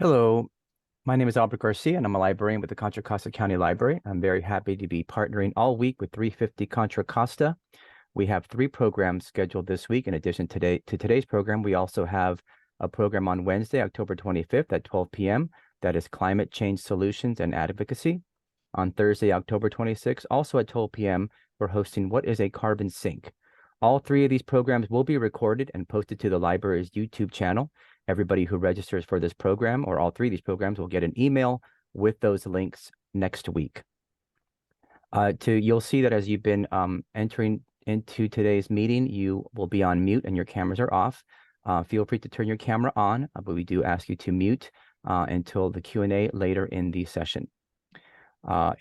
Hello, my name is Albert Garcia, and I'm a librarian with the Contra Costa County Library. I'm very happy to be partnering all week with 350 Contra Costa. We have 3 programs scheduled this week. In addition to today's program, we also have a program on Wednesday, October 25th at 12 p.m. that is Climate Change Solutions and Advocacy. On Thursday, October 26th, also at 12 p.m., we're hosting What is a Carbon Sink? All 3 of these programs will be recorded and posted to the library's YouTube channel. Everybody who registers for this program or all 3 of these programs will get an email with those links next week. You'll see that as you've been entering into today's meeting, you will be on mute and your cameras are off. Feel free to turn your camera on, but we do ask you to mute until the Q&A later in the session.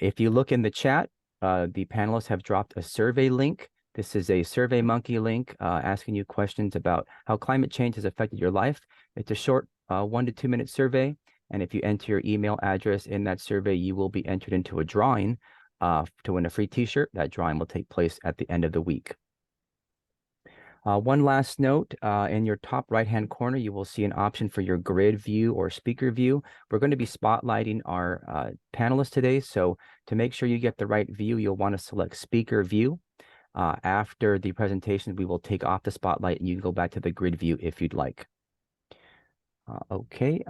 If you look in the chat, the panelists have dropped a survey link. This is a SurveyMonkey link asking you questions about how climate change has affected your life. It's a short 1 to 2 minute survey. And if you enter your email address in that survey, you will be entered into a drawing to win a free t-shirt. That drawing will take place at the end of the week. One last note, in your top right-hand corner, you will see an option for your grid view or speaker view. We're going to be spotlighting our panelists today. So to make sure you get the right view, you'll want to select speaker view. After the presentation, we will take off the spotlight and you can go back to the grid view if you'd like. Okay,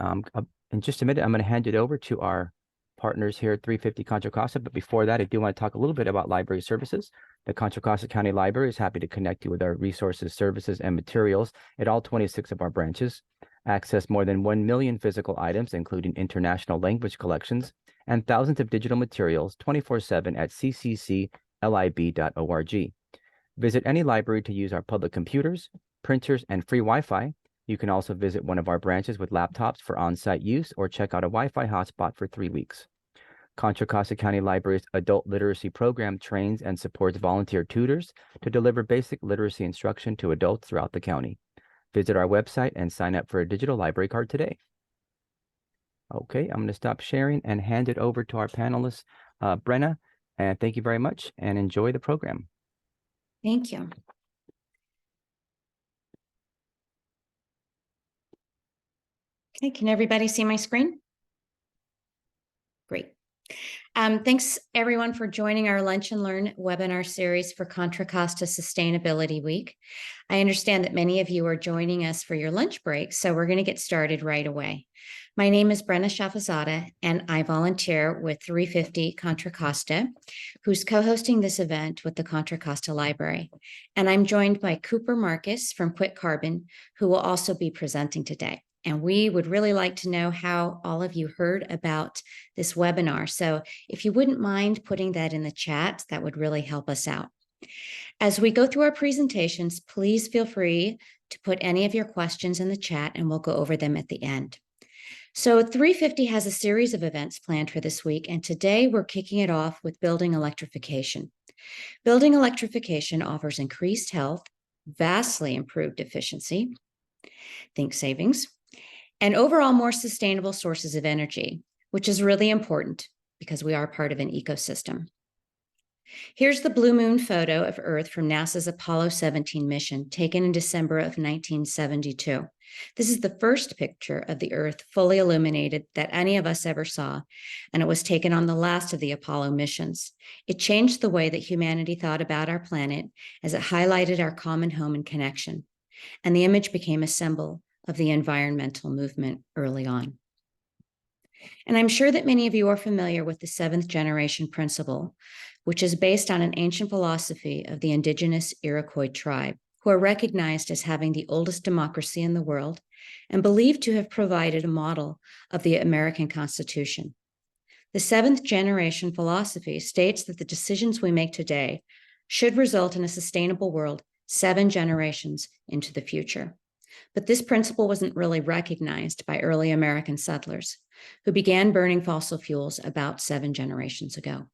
in just a minute, I'm going to hand it over to our partners here at 350 Contra Costa. But before that, I do want to talk a little bit about library services. The Contra Costa County Library is happy to connect you with our resources, services, and materials at all 26 of our branches. Access more than 1 million physical items, including international language collections, and thousands of digital materials 24/7 at ccclib.org. Visit any library to use our public computers, printers, and free Wi-Fi. You can also visit one of our branches with laptops for on-site use or check out a Wi-Fi hotspot for 3 weeks. Contra Costa County Library's adult literacy program trains and supports volunteer tutors to deliver basic literacy instruction to adults throughout the county. Visit our website and sign up for a digital library card today. Okay, I'm going to stop sharing and hand it over to our panelist, Brenna. And thank you very much and enjoy the program. Thank you. Okay, can everybody see my screen? Great. Thanks everyone for joining our Lunch and Learn webinar series for Contra Costa Sustainability Week. I understand that many of you are joining us for your lunch break, so we're going to get started right away. My name is Brenna Shafazada, and I volunteer with 350 Contra Costa, who's co-hosting this event with the Contra Costa Library. And I'm joined by Cooper Marcus from Quit Carbon, who will also be presenting today. And we would really like to know how all of you heard about this webinar. So if you wouldn't mind putting that in the chat, that would really help us out. As we go through our presentations, please feel free to put any of your questions in the chat and we'll go over them at the end. So 350 has a series of events planned for this week, and today we're kicking it off with Building Electrification. Building Electrification offers increased health, vastly improved efficiency, think savings, and overall more sustainable sources of energy, which is really important because we are part of an ecosystem. Here's the blue moon photo of Earth from NASA's Apollo 17 mission taken in December of 1972. This is the first picture of the Earth fully illuminated that any of us ever saw, and it was taken on the last of the Apollo missions. It changed the way that humanity thought about our planet as it highlighted our common home and connection, and the image became a symbol of the environmental movement early on. And I'm sure that many of you are familiar with the 7th generation principle, which is based on an ancient philosophy of the indigenous Iroquois tribe, who are recognized as having the oldest democracy in the world and believed to have provided a model of the American Constitution. The 7th generation philosophy states that the decisions we make today should result in a sustainable world 7 generations into the future. But this principle wasn't really recognized by early American settlers, who began burning fossil fuels about 7 generations ago.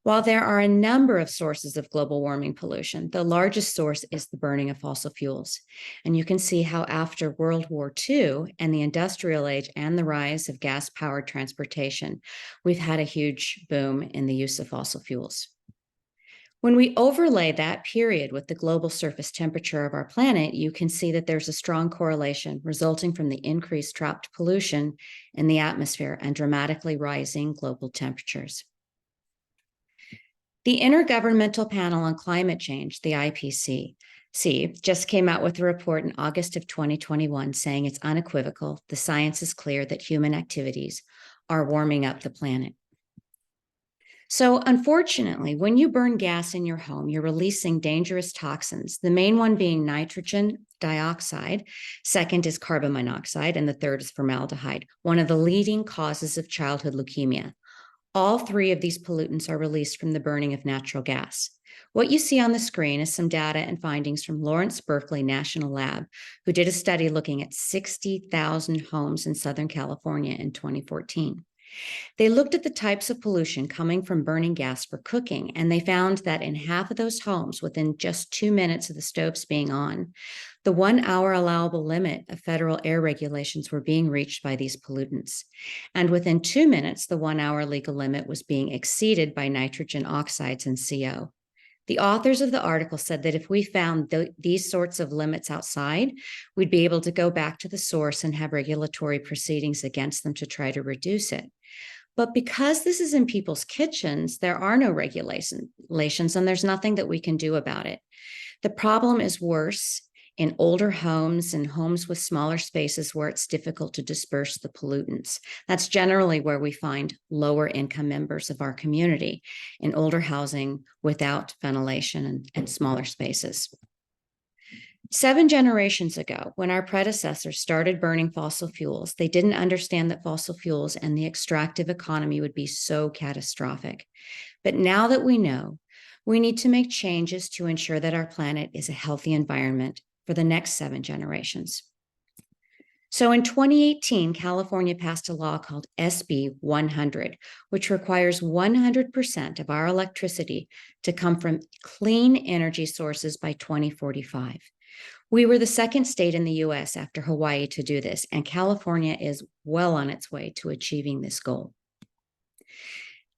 While there are a number of sources of global warming pollution, the largest source is the burning of fossil fuels. And you can see how after World War II and the industrial age and the rise of gas-powered transportation, we've had a huge boom in the use of fossil fuels. When we overlay that period with the global surface temperature of our planet, you can see that there's a strong correlation resulting from the increased trapped pollution in the atmosphere and dramatically rising global temperatures. The Intergovernmental Panel on Climate Change, the IPCC, just came out with a report in August of 2021 saying it's unequivocal, the science is clear that human activities are warming up the planet. So, unfortunately, when you burn gas in your home, you're releasing dangerous toxins, the main one being nitrogen dioxide, second is carbon monoxide, and the third is formaldehyde, one of the leading causes of childhood leukemia. All three of these pollutants are released from the burning of natural gas. What you see on the screen is some data and findings from Lawrence Berkeley National Lab, who did a study looking at 60,000 homes in Southern California in 2014. They looked at the types of pollution coming from burning gas for cooking, and they found that in half of those homes, within just 2 minutes of the stoves being on, the 1 hour allowable limit of federal air regulations were being reached by these pollutants. And within 2 minutes, the 1 hour legal limit was being exceeded by nitrogen oxides and CO. The authors of the article said that if we found these sorts of limits outside, we'd be able to go back to the source and have regulatory proceedings against them to try to reduce it. But because this is in people's kitchens, there are no regulations and there's nothing that we can do about it. The problem is worse in older homes and homes with smaller spaces where it's difficult to disperse the pollutants. That's generally where we find lower income members of our community, in older housing without ventilation and smaller spaces. 7 generations ago, when our predecessors started burning fossil fuels, they didn't understand that fossil fuels and the extractive economy would be so catastrophic. But now that we know, we need to make changes to ensure that our planet is a healthy environment for the next 7 generations. So in 2018, California passed a law called SB 100, which requires 100% of our electricity to come from clean energy sources by 2045. We were the second state in the US after Hawaii to do this, and California is well on its way to achieving this goal.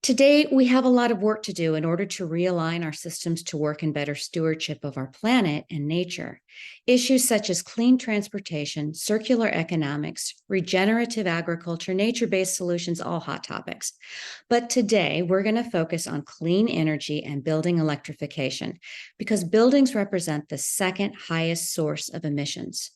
Today, we have a lot of work to do in order to realign our systems to work in better stewardship of our planet and nature. Issues such as clean transportation, circular economics, regenerative agriculture, nature-based solutions, all hot topics. But today, we're going to focus on clean energy and building electrification because buildings represent the second highest source of emissions.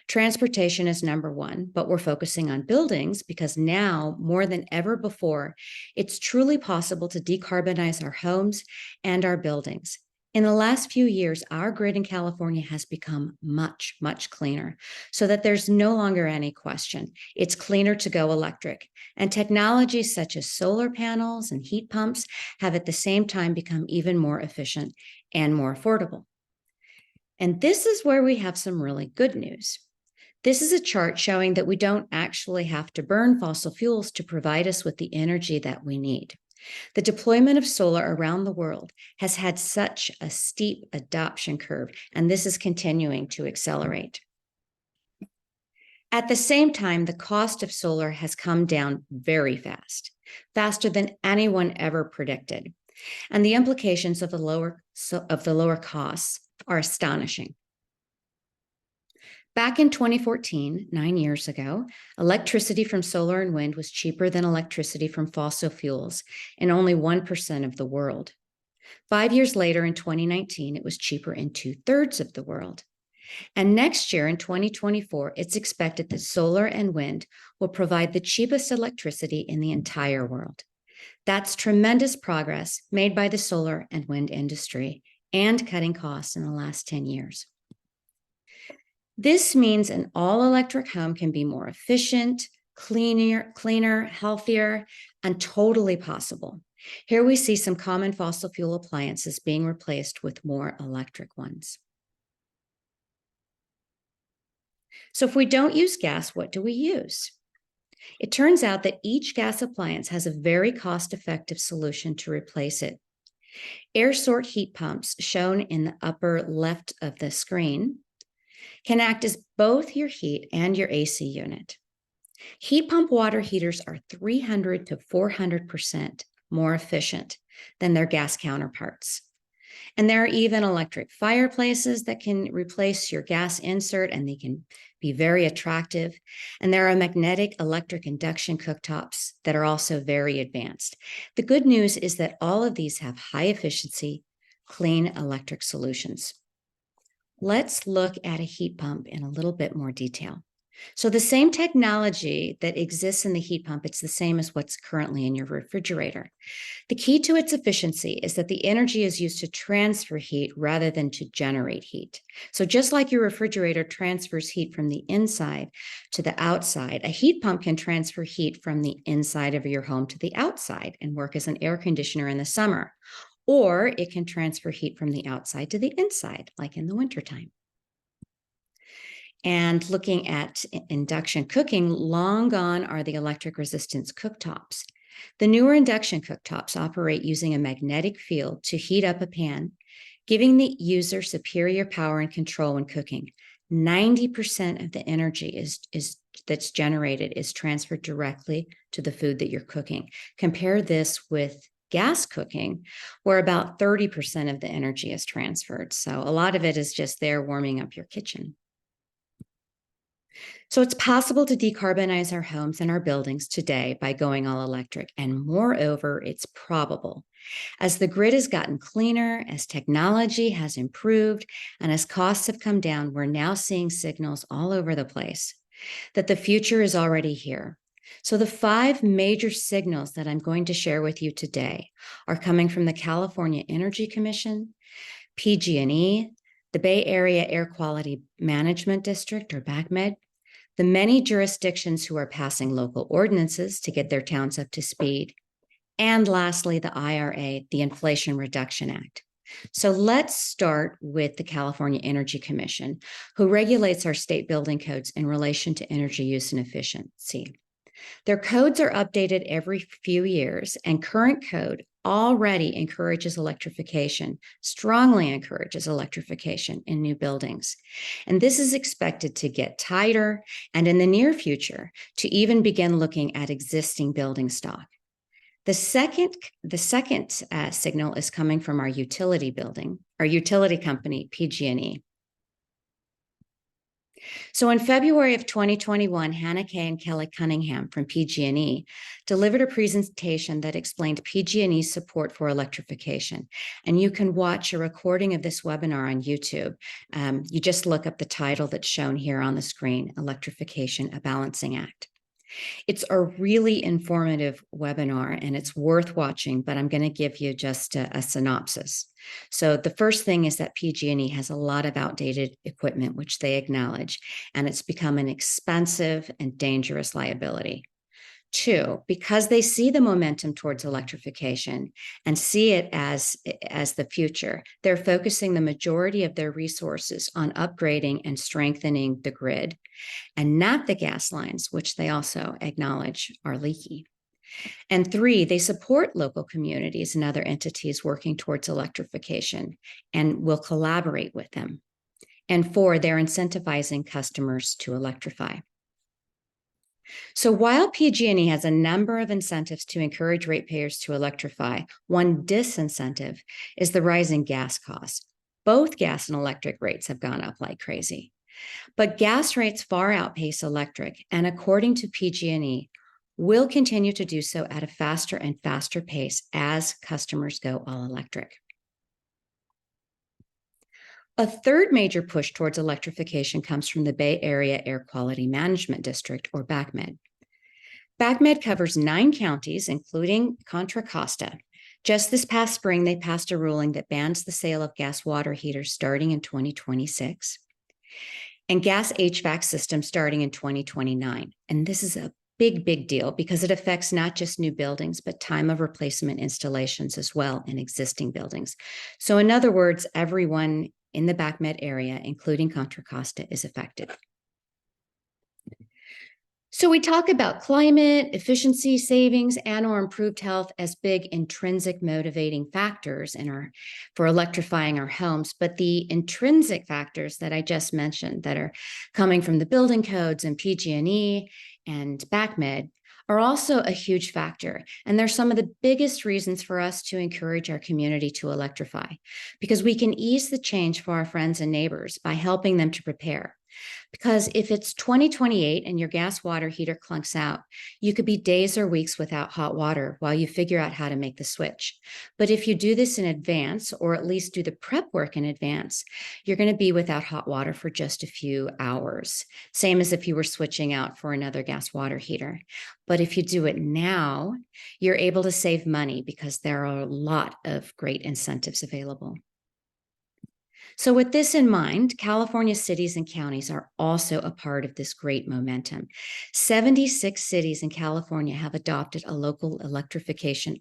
Transportation is number 1, but we're focusing on buildings because now, more than ever before, it's truly possible to decarbonize our homes and our buildings. In the last few years, our grid in California has become much, much cleaner so that there's no longer any question. It's cleaner to go electric. And technologies such as solar panels and heat pumps have at the same time become even more efficient and more affordable. And this is where we have some really good news. This is a chart showing that we don't actually have to burn fossil fuels to provide us with the energy that we need. The deployment of solar around the world has had such a steep adoption curve, and this is continuing to accelerate. At the same time, the cost of solar has come down very fast, faster than anyone ever predicted. And the implications of the lower costs are astonishing. Back in 2014, 9 years ago, electricity from solar and wind was cheaper than electricity from fossil fuels in only 1% of the world. 5 years later, in 2019, it was cheaper in 2/3 of the world. And next year, in 2024, it's expected that solar and wind will provide the cheapest electricity in the entire world. That's tremendous progress made by the solar and wind industry and cutting costs in the last 10 years. This means an all-electric home can be more efficient, cleaner, healthier, and totally possible. Here we see some common fossil fuel appliances being replaced with more electric ones. So if we don't use gas, what do we use? It turns out that each gas appliance has a very cost-effective solution to replace it. Air source heat pumps, shown in the upper left of the screen, can act as both your heat and your AC unit. Heat pump water heaters are 300 to 400% more efficient than their gas counterparts. And there are even electric fireplaces that can replace your gas insert, and they can be very attractive. And there are magnetic electric induction cooktops that are also very advanced. The good news is that all of these have high efficiency, clean electric solutions. Let's look at a heat pump in a little bit more detail. So the same technology that exists in the heat pump, it's the same as what's currently in your refrigerator. The key to its efficiency is that the energy is used to transfer heat rather than to generate heat. So just like your refrigerator transfers heat from the inside to the outside, a heat pump can transfer heat from the inside of your home to the outside and work as an air conditioner in the summer. Or it can transfer heat from the outside to the inside, like in the wintertime. And looking at induction cooking, long gone are the electric resistance cooktops. The newer induction cooktops operate using a magnetic field to heat up a pan, giving the user superior power and control when cooking. 90% of the energy that's generated is transferred directly to the food that you're cooking. Compare this with gas cooking, where about 30% of the energy is transferred. So a lot of it is just there warming up your kitchen. So it's possible to decarbonize our homes and our buildings today by going all electric. And moreover, it's probable. As the grid has gotten cleaner, as technology has improved, and as costs have come down, we're now seeing signals all over the place that the future is already here. So the 5 major signals that I'm going to share with you today are coming from the California Energy Commission, PG&E, the Bay Area Air Quality Management District, or BACMed, the many jurisdictions who are passing local ordinances to get their towns up to speed, and lastly, the IRA, the Inflation Reduction Act. So let's start with the California Energy Commission, who regulates our state building codes in relation to energy use and efficiency. Their codes are updated every few years, and current code already encourages electrification, strongly encourages electrification in new buildings. And this is expected to get tighter, and in the near future, to even begin looking at existing building stock. The second signal is coming from our utility company, PG&E. So in February of 2021, Hannah Kay and Kelly Cunningham from PG&E delivered a presentation that explained PG&E's support for electrification. And you can watch a recording of this webinar on YouTube. You just look up the title that's shown here on the screen, Electrification, a Balancing Act. It's a really informative webinar and it's worth watching, but I'm going to give you just a synopsis. So the first thing is that PG&E has a lot of outdated equipment, which they acknowledge, and it's become an expensive and dangerous liability. 2, because they see the momentum towards electrification and see it as the future, they're focusing the majority of their resources on upgrading and strengthening the grid, and not the gas lines, which they also acknowledge are leaky. And 3, they support local communities and other entities working towards electrification and will collaborate with them. And 4, they're incentivizing customers to electrify. So while PG&E has a number of incentives to encourage ratepayers to electrify, one disincentive is the rising gas costs. Both gas and electric rates have gone up like crazy. But gas rates far outpace electric, and according to PG&E, will continue to do so at a faster and faster pace as customers go all electric. A third major push towards electrification comes from the Bay Area Air Quality Management District, or BACMed. BACMed covers 9 counties, including Contra Costa. Just this past spring, they passed a ruling that bans the sale of gas water heaters starting in 2026 and gas HVAC systems starting in 2029. And this is a big deal because it affects not just new buildings, but time of replacement installations as well in existing buildings. So in other words, everyone in the BACMed area, including Contra Costa, is affected. So we talk about climate, efficiency, savings, and/or improved health as big intrinsic motivating factors for electrifying our homes. But the intrinsic factors that I just mentioned that are coming from the building codes and PG&E and BACMed are also a huge factor. And they're some of the biggest reasons for us to encourage our community to electrify, because we can ease the change for our friends and neighbors by helping them to prepare. Because if it's 2028 and your gas water heater clunks out, you could be days or weeks without hot water while you figure out how to make the switch. But if you do this in advance, or at least do the prep work in advance, you're going to be without hot water for just a few hours. Same as if you were switching out for another gas water heater. But if you do it now, you're able to save money because there are a lot of great incentives available. So with this in mind, California cities and counties are also a part of this great momentum. 76 cities in California have adopted a local electrification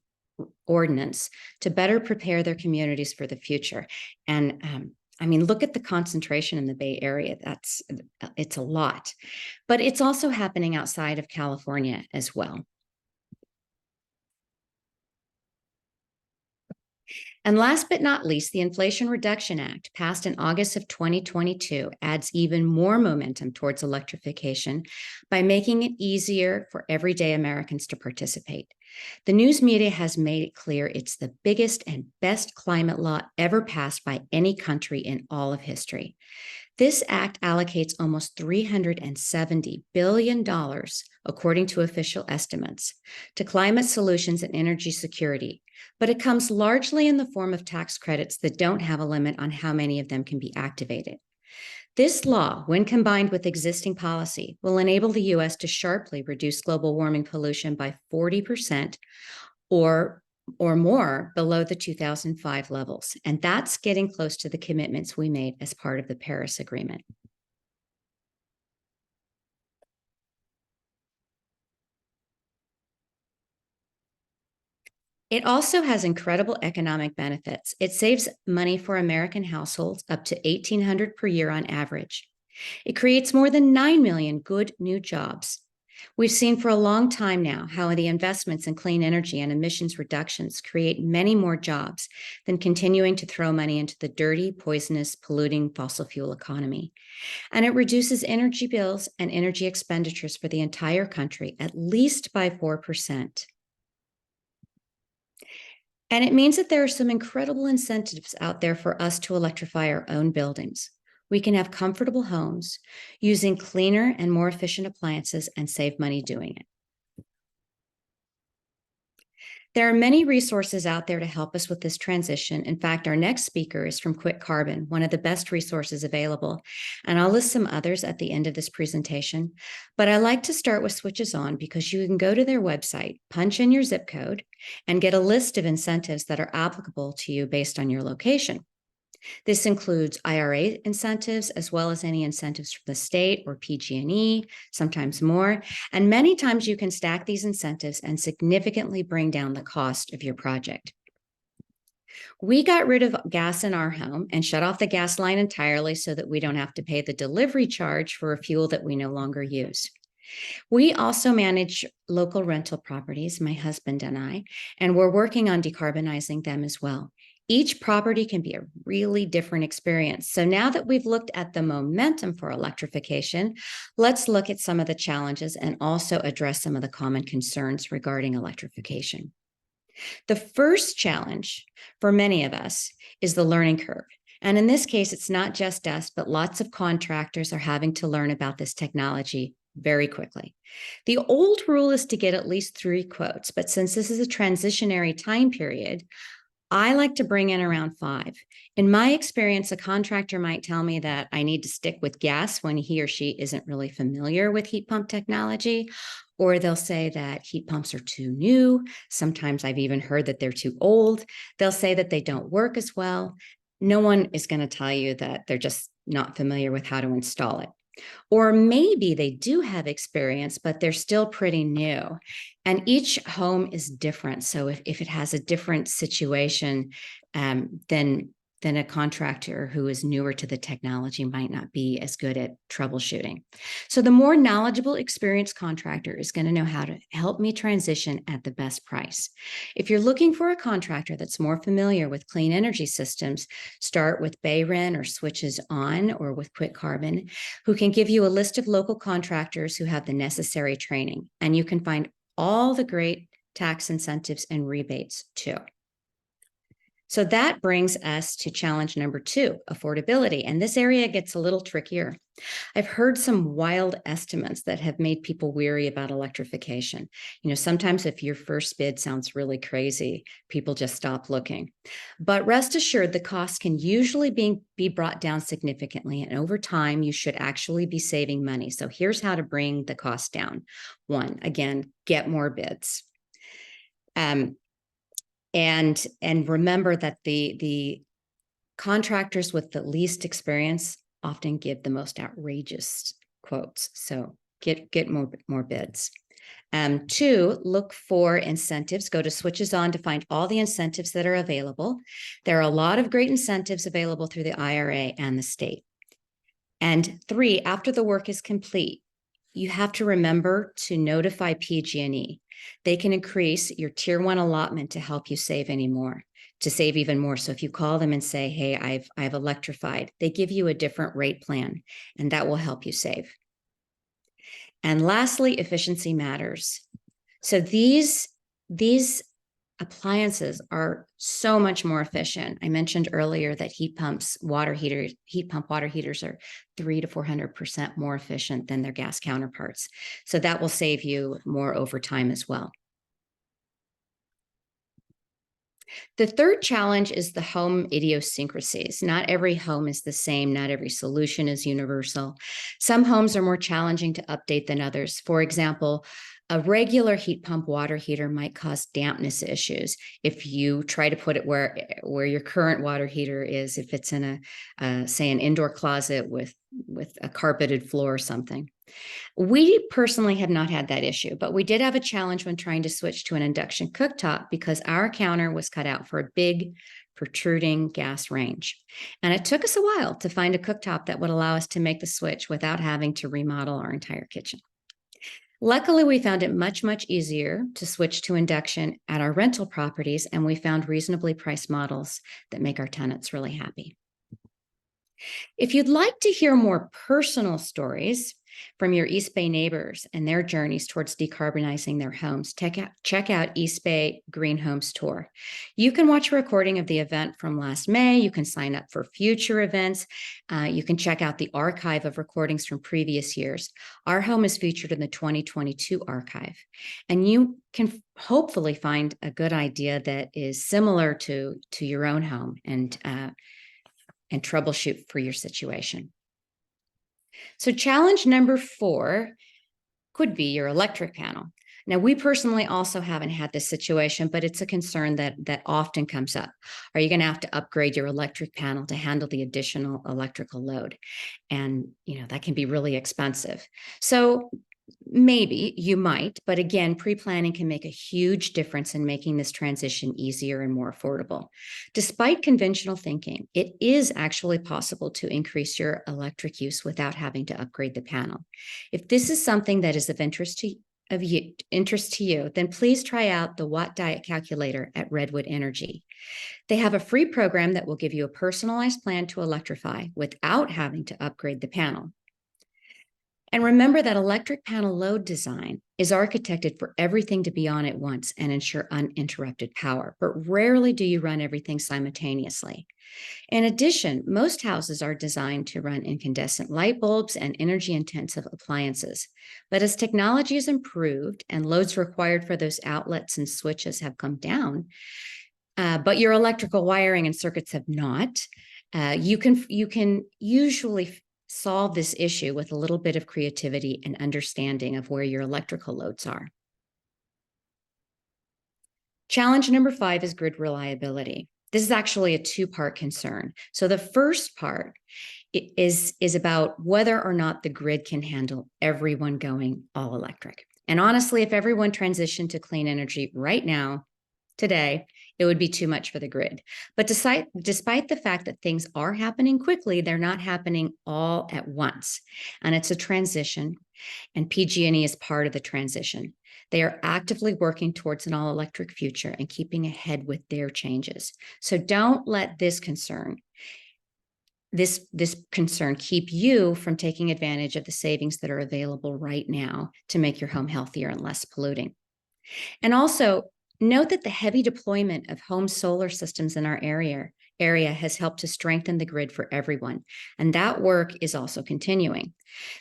ordinance to better prepare their communities for the future. And I mean, look at the concentration in the Bay Area. It's a lot, but it's also happening outside of California as well. And last but not least, the Inflation Reduction Act, passed in August of 2022, adds even more momentum towards electrification by making it easier for everyday Americans to participate. The news media has made it clear it's the biggest and best climate law ever passed by any country in all of history. This act allocates almost $370 billion, according to official estimates, to climate solutions and energy security, but it comes largely in the form of tax credits that don't have a limit on how many of them can be activated. This law, when combined with existing policy, will enable the U.S. to sharply reduce global warming pollution by 40% or more below the 2005 levels. And that's getting close to the commitments we made as part of the Paris Agreement. It also has incredible economic benefits. It saves money for American households up to $1,800 per year on average. It creates more than 9 million good new jobs. We've seen for a long time now how the investments in clean energy and emissions reductions create many more jobs than continuing to throw money into the dirty, poisonous, polluting fossil fuel economy. And it reduces energy bills and energy expenditures for the entire country at least by 4%. And it means that there are some incredible incentives out there for us to electrify our own buildings. We can have comfortable homes using cleaner and more efficient appliances and save money doing it. There are many resources out there to help us with this transition. In fact, our next speaker is from Quick Carbon, one of the best resources available. And I'll list some others at the end of this presentation. But I like to start with Switches On because you can go to their website, punch in your zip code, and get a list of incentives that are applicable to you based on your location. This includes IRA incentives, as well as any incentives from the state or PG&E, sometimes more. And many times you can stack these incentives and significantly bring down the cost of your project. We got rid of gas in our home and shut off the gas line entirely so that we don't have to pay the delivery charge for a fuel that we no longer use. We also manage local rental properties, my husband and I, and we're working on decarbonizing them as well. Each property can be a really different experience. So now that we've looked at the momentum for electrification, let's look at some of the challenges and also address some of the common concerns regarding electrification. The first challenge for many of us is the learning curve. And in this case, it's not just us, but lots of contractors are having to learn about this technology very quickly. The old rule is to get at least 3 quotes, but since this is a transitionary time period, I like to bring in around 5. In my experience, a contractor might tell me that I need to stick with gas when he or she isn't really familiar with heat pump technology, or they'll say that heat pumps are too new. Sometimes I've even heard that they're too old. They'll say that they don't work as well. No one is going to tell you that they're just not familiar with how to install it. Or maybe they do have experience, but they're still pretty new. And each home is different. So if it has a different situation, then a contractor who is newer to the technology might not be as good at troubleshooting. So the more knowledgeable, experienced contractor is going to know how to help me transition at the best price. If you're looking for a contractor that's more familiar with clean energy systems, start with BayRen or Switches On or with Quick Carbon, who can give you a list of local contractors who have the necessary training. And you can find all the great tax incentives and rebates too. So that brings us to challenge number 2, affordability. And this area gets a little trickier. I've heard some wild estimates that have made people weary about electrification. Sometimes if your first bid sounds really crazy, people just stop looking. But rest assured, the cost can usually be brought down significantly. And over time, you should actually be saving money. So here's how to bring the cost down. 1, again, get more bids. And remember that the contractors with the least experience often give the most outrageous quotes. So get more bids. 2, look for incentives. Go to Switches On to find all the incentives that are available. There are a lot of great incentives available through the IRA and the state. And 3, after the work is complete, you have to remember to notify PG&E. They can increase your tier 1 allotment to help you save even more. So if you call them and say, hey, I've electrified, they give you a different rate plan, and that will help you save. And lastly, efficiency matters. So these appliances are so much more efficient. I mentioned earlier that heat pump water heaters are 300 to 400% more efficient than their gas counterparts. So that will save you more over time as well. The third challenge is the home idiosyncrasies. Not every home is the same. Not every solution is universal. Some homes are more challenging to update than others. For example, a regular heat pump water heater might cause dampness issues if you try to put it where your current water heater is, if it's in say an indoor closet with a carpeted floor or something. We personally have not had that issue, but we did have a challenge when trying to switch to an induction cooktop because our counter was cut out for a big protruding gas range. And it took us a while to find a cooktop that would allow us to make the switch without having to remodel our entire kitchen. Luckily, we found it much, much easier to switch to induction at our rental properties, and we found reasonably priced models that make our tenants really happy. If you'd like to hear more personal stories from your East Bay neighbors and their journeys towards decarbonizing their homes, check out East Bay Green Homes Tour. You can watch a recording of the event from last May. You can sign up for future events. You can check out the archive of recordings from previous years. Our home is featured in the 2022 archive. And you can hopefully find a good idea that is similar to your own home and troubleshoot for your situation. So challenge number 4 could be your electric panel. Now, we personally also haven't had this situation, but it's a concern that often comes up. Are you going to have to upgrade your electric panel to handle the additional electrical load? And, that can be really expensive. So maybe you might, but again, pre-planning can make a huge difference in making this transition easier and more affordable. Despite conventional thinking, it is actually possible to increase your electric use without having to upgrade the panel. If this is something that is of interest to you, then please try out the Watt Diet Calculator at Redwood Energy. They have a free program that will give you a personalized plan to electrify without having to upgrade the panel. And remember that electric panel load design is architected for everything to be on at once and ensure uninterrupted power, but rarely do you run everything simultaneously. In addition, most houses are designed to run incandescent light bulbs and energy-intensive appliances. But as technology has improved and loads required for those outlets and switches have come down, but your electrical wiring and circuits have not, you can usually solve this issue with a little bit of creativity and understanding of where your electrical loads are. Challenge number 5 is grid reliability. This is actually a 2-part concern. So the first part is about whether or not the grid can handle everyone going all electric. And honestly, if everyone transitioned to clean energy right now, today, it would be too much for the grid. But despite the fact that things are happening quickly, they're not happening all at once. And it's a transition, and PG&E is part of the transition. They are actively working towards an all-electric future and keeping ahead with their changes. So don't let this concern keep you from taking advantage of the savings that are available right now to make your home healthier and less polluting. And also note that the heavy deployment of home solar systems in our area has helped to strengthen the grid for everyone. And that work is also continuing.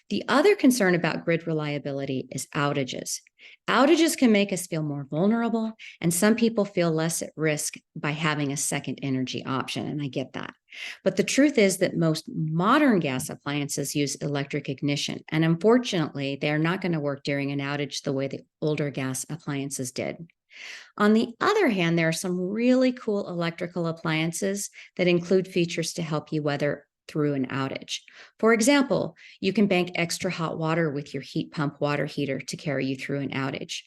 The other concern about grid reliability is outages. Outages can make us feel more vulnerable, and some people feel less at risk by having a second energy option. And I get that. But the truth is that most modern gas appliances use electric ignition. And unfortunately, they are not going to work during an outage the way the older gas appliances did. On the other hand, there are some really cool electrical appliances that include features to help you weather through an outage. For example, you can bank extra hot water with your heat pump water heater to carry you through an outage.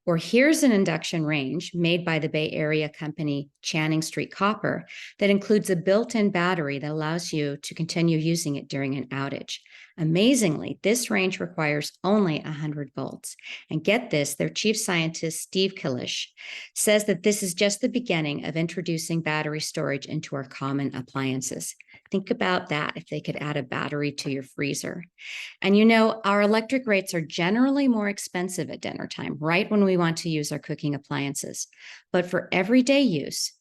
Or here's an induction range made by the Bay Area company Channing Street Copper that includes a built-in battery that allows you to continue using it during an outage. Amazingly, this range requires only 100 volts. And get this, their chief scientist, Steve Kalish, says that this is just the beginning of introducing battery storage into our common appliances. Think about that if they could add a battery to your freezer. And you know, our electric rates are generally more expensive at dinner time, right when we want to use our cooking appliances. But for everyday use,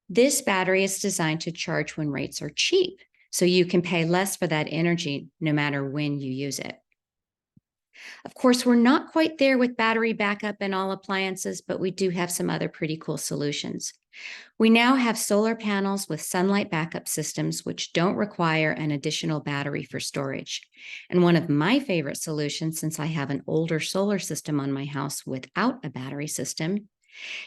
this battery is designed to charge when rates are cheap, so you can pay less for that energy no matter when you use it. Of course, we're not quite there with battery backup in all appliances, but we do have some other pretty cool solutions. We now have solar panels with sunlight backup systems, which don't require an additional battery for storage. And one of my favorite solutions, since I have an older solar system on my house without a battery system,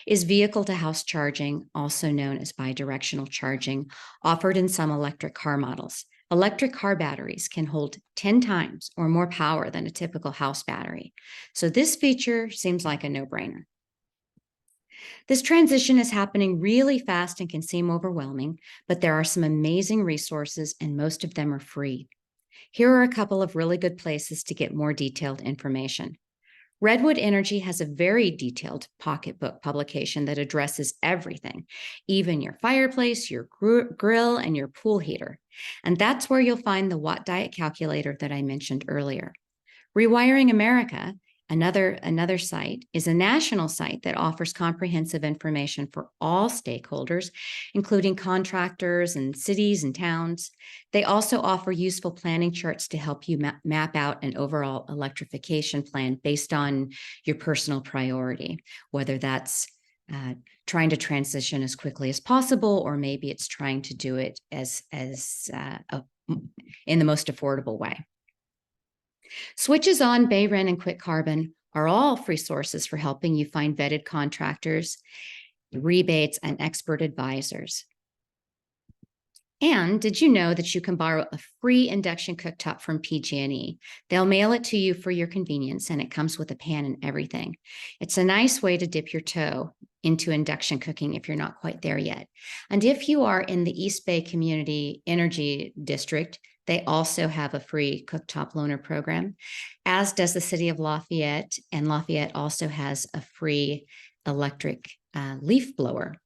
is vehicle-to-house charging, also known as bidirectional charging, offered in some electric car models. Electric car batteries can hold 10 times or more power than a typical house battery. So this feature seems like a no-brainer. This transition is happening really fast and can seem overwhelming, but there are some amazing resources and most of them are free. Here are a couple of really good places to get more detailed information. Redwood Energy has a very detailed pocketbook publication that addresses everything, even your fireplace, your grill, and your pool heater. And that's where you'll find the watt diet calculator that I mentioned earlier. Rewiring America, another site, is a national site that offers comprehensive information for all stakeholders, including contractors and cities and towns. They also offer useful planning charts to help you map out an overall electrification plan based on your personal priority, whether that's trying to transition as quickly as possible, or maybe it's trying to do it in the most affordable way. Switches on, Bayren, and Quick Carbon are all free sources for helping you find vetted contractors, rebates, and expert advisors. And did you know that you can borrow a free induction cooktop from PG&E? They'll mail it to you for your convenience, and it comes with a pan and everything. It's a nice way to dip your toe into induction cooking if you're not quite there yet. And if you are in the East Bay Community Energy District, they also have a free cooktop loaner program, as does the city of Lafayette. And Lafayette also has a free electric leaf blower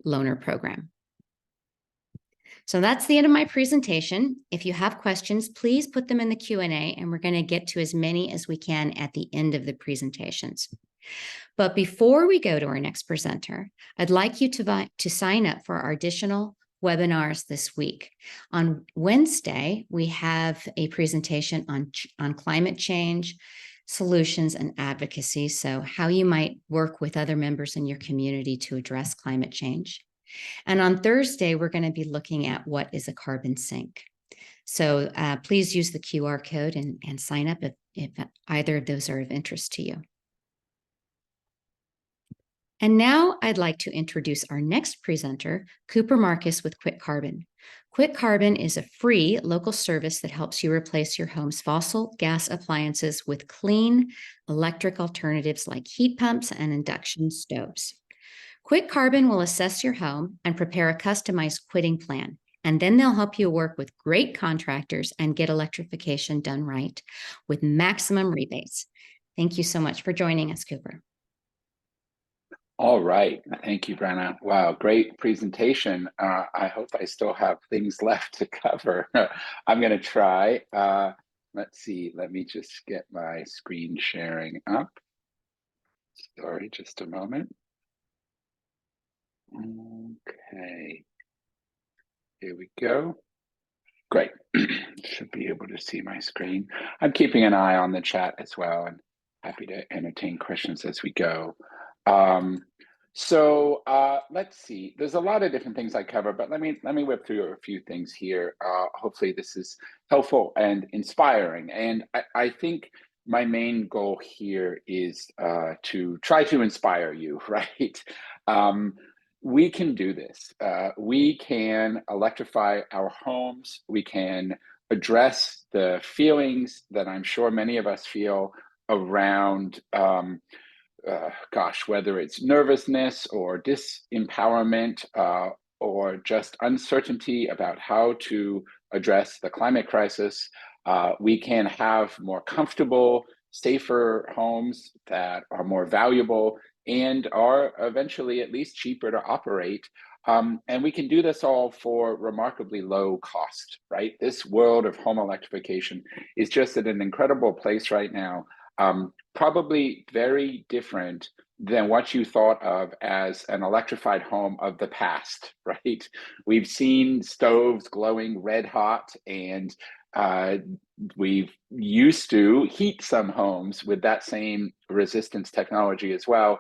loaner program. So that's the end of my presentation. If you have questions, please put them in the Q&A, and we're going to get to as many as we can at the end of the presentations. But before we go to our next presenter, I'd like you to sign up for our additional webinars this week. On Wednesday, we have a presentation on climate change, solutions, and advocacy. So how you might work with other members in your community to address climate change. And on Thursday, we're going to be looking at what is a carbon sink. So please use the QR code and sign up if either of those are of interest to you. And now I'd like to introduce our next presenter, Cooper Marcus with Quick Carbon. Quick Carbon is a free local service that helps you replace your home's fossil gas appliances with clean electric alternatives like heat pumps and induction stoves. Quick Carbon will assess your home and prepare a customized quitting plan, and then they'll help you work with great contractors and get electrification done right with maximum rebates. Thank you so much for joining us, Cooper. All right. Thank you, Brenna. Wow, great presentation. I hope I still have things left to cover. I'm going to try. Let's see. Let me just get my screen sharing up. Sorry, just a moment. Okay, here we go. Great. Should be able to see my screen. I'm keeping an eye on the chat as well, and happy to entertain questions as we go. Let's see. There's a lot of different things I cover, but let me whip through a few things here. Hopefully this is helpful and inspiring. And I think my main goal here is to try to inspire you, right? We can do this. We can electrify our homes. We can address the feelings that I'm sure many of us feel around, whether it's nervousness or disempowerment or just uncertainty about how to address the climate crisis. We can have more comfortable, safer homes that are more valuable and are eventually at least cheaper to operate. And we can do this all for remarkably low cost, right? This world of home electrification is just at an incredible place right now, probably very different than what you thought of as an electrified home of the past, right? We've seen stoves glowing red hot, and we've used to heat some homes with that same resistance technology as well.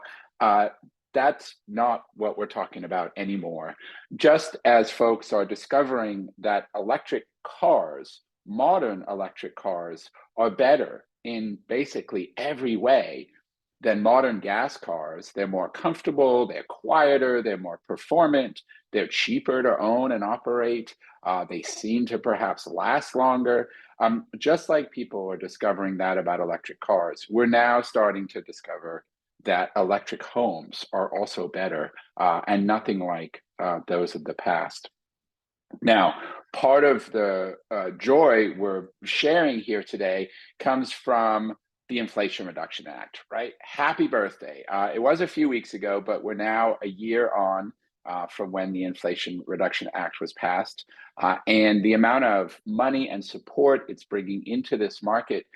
That's not what we're talking about anymore. Just as folks are discovering that electric cars, modern electric cars, are better in basically every way than modern gas cars. They're more comfortable, they're quieter, they're more performant, they're cheaper to own and operate. They seem to perhaps last longer. Just like people are discovering that about electric cars, we're now starting to discover that electric homes are also better and nothing like those of the past. Now, part of the joy we're sharing here today comes from the Inflation Reduction Act, right? Happy birthday. It was a few weeks ago, but we're now a year on from when the Inflation Reduction Act was passed. And the amount of money and support it's bringing into this market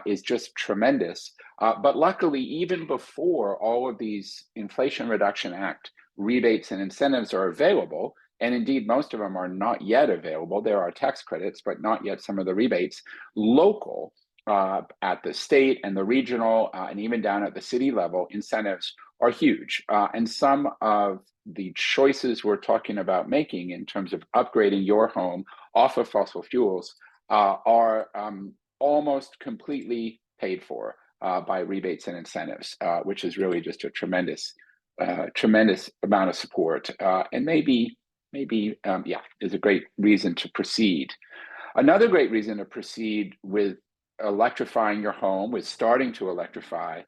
is just tremendous. But luckily, even before all of these Inflation Reduction Act rebates and incentives are available, and indeed, most of them are not yet available. There are tax credits, but not yet some of the rebates. Local, at the state and the regional, and even down at the city level, incentives are huge. And some of the choices we're talking about making in terms of upgrading your home off of fossil fuels are almost completely paid for by rebates and incentives, which is really just a tremendous amount of support, and maybe is a great reason to proceed. Another great reason to proceed with electrifying your home, with starting to electrify,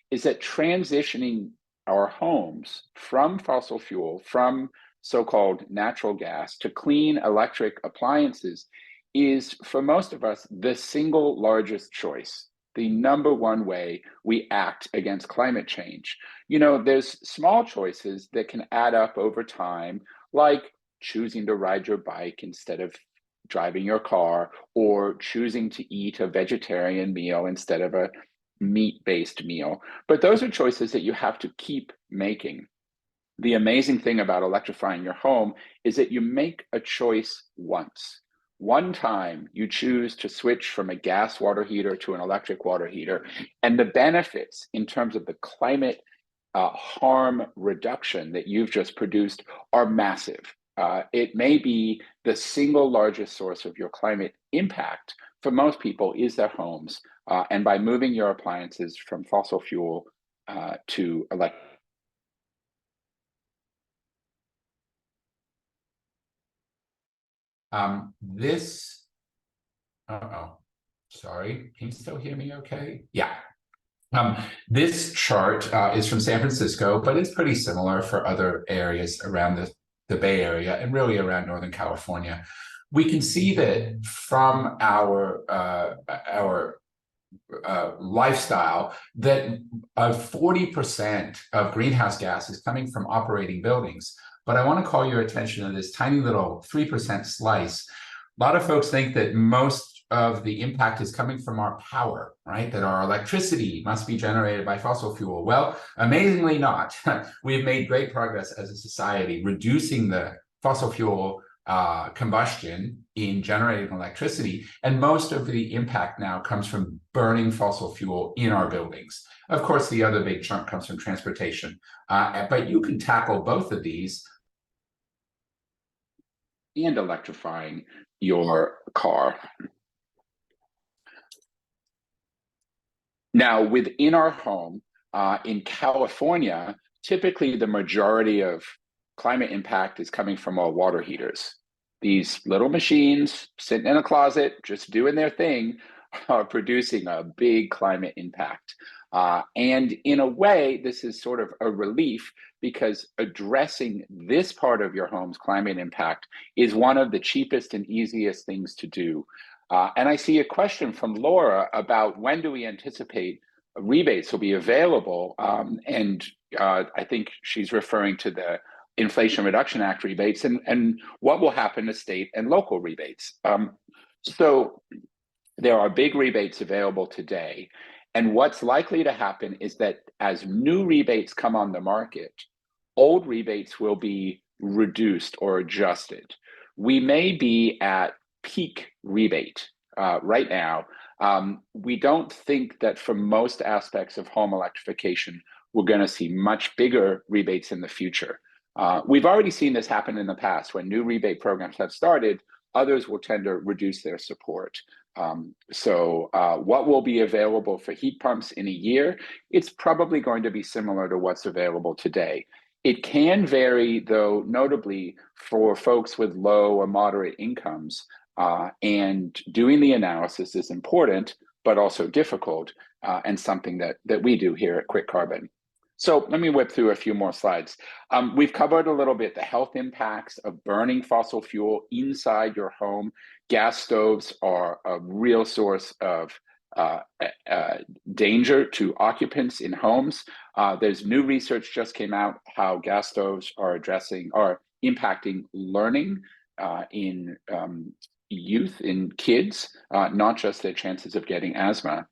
is that transitioning our homes from fossil fuel, from so-called natural gas, to clean electric appliances is, for most of us, the single largest choice, the number one way we act against climate change. You know, there's small choices that can add up over time, like choosing to ride your bike instead of driving your car, or choosing to eat a vegetarian meal instead of a meat-based meal. But those are choices that you have to keep making. The amazing thing about electrifying your home is that you make a choice once. One time you choose to switch from a gas water heater to an electric water heater, and the benefits in terms of the climate harm reduction that you've just produced are massive. It may be the single largest source of your climate impact for most people is their homes. And by moving your appliances from fossil fuel to electric. Sorry, can you still hear me okay? Yeah. This chart is from San Francisco, but it's pretty similar for other areas around the Bay Area and really around Northern California. We can see that from our lifestyle, that 40% of greenhouse gas is coming from operating buildings. But I want to call your attention to this tiny little 3% slice. A lot of folks think that most of the impact is coming from our power, right? That our electricity must be generated by fossil fuel. Well, amazingly not. We've made great progress as a society, reducing the fossil fuel combustion in generating electricity. And most of the impact now comes from burning fossil fuel in our buildings. Of course, the other big chunk comes from transportation. But you can tackle both of these. And electrifying your car. Now, within our home, in California, typically the majority of climate impact is coming from our water heaters. These little machines sitting in a closet, just doing their thing, are producing a big climate impact. And in a way, this is sort of a relief because addressing this part of your home's climate impact is one of the cheapest and easiest things to do. And I see a question from Laura about when do we anticipate rebates will be available? And I think she's referring to the Inflation Reduction Act rebates and what will happen to state and local rebates. So there are big rebates available today. And what's likely to happen is that as new rebates come on the market, old rebates will be reduced or adjusted. We may be at peak rebate right now. We don't think that for most aspects of home electrification, we're going to see much bigger rebates in the future. We've already seen this happen in the past. When new rebate programs have started, others will tend to reduce their support. So what will be available for heat pumps in a year? It's probably going to be similar to what's available today. It can vary, though, notably for folks with low or moderate incomes. And doing the analysis is important, but also difficult, and something that we do here at Quick Carbon. So let me whip through a few more slides. We've covered a little bit the health impacts of burning fossil fuel inside your home. Gas stoves are a real source of danger to occupants in homes. There's new research just came out how gas stoves are impacting learning in youth, in kids, not just their chances of getting asthma.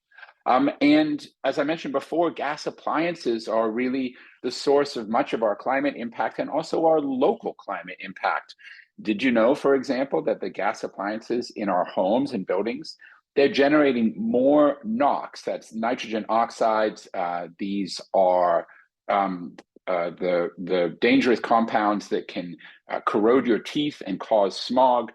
And as I mentioned before, gas appliances are really the source of much of our climate impact and also our local climate impact. Did you know, for example, that the gas appliances in our homes and buildings, they're generating more NOx, that's nitrogen oxides. These are the dangerous compounds that can corrode your teeth and cause smog.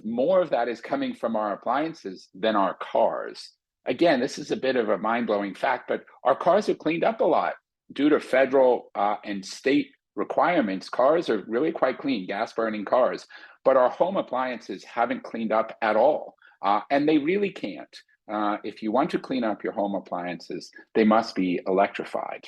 More of that is coming from our appliances than our cars. Again, this is a bit of a mind-blowing fact, but our cars are cleaned up a lot due to federal and state requirements. Cars are really quite clean, gas-burning cars, but our home appliances haven't cleaned up at all, and they really can't. If you want to clean up your home appliances, they must be electrified.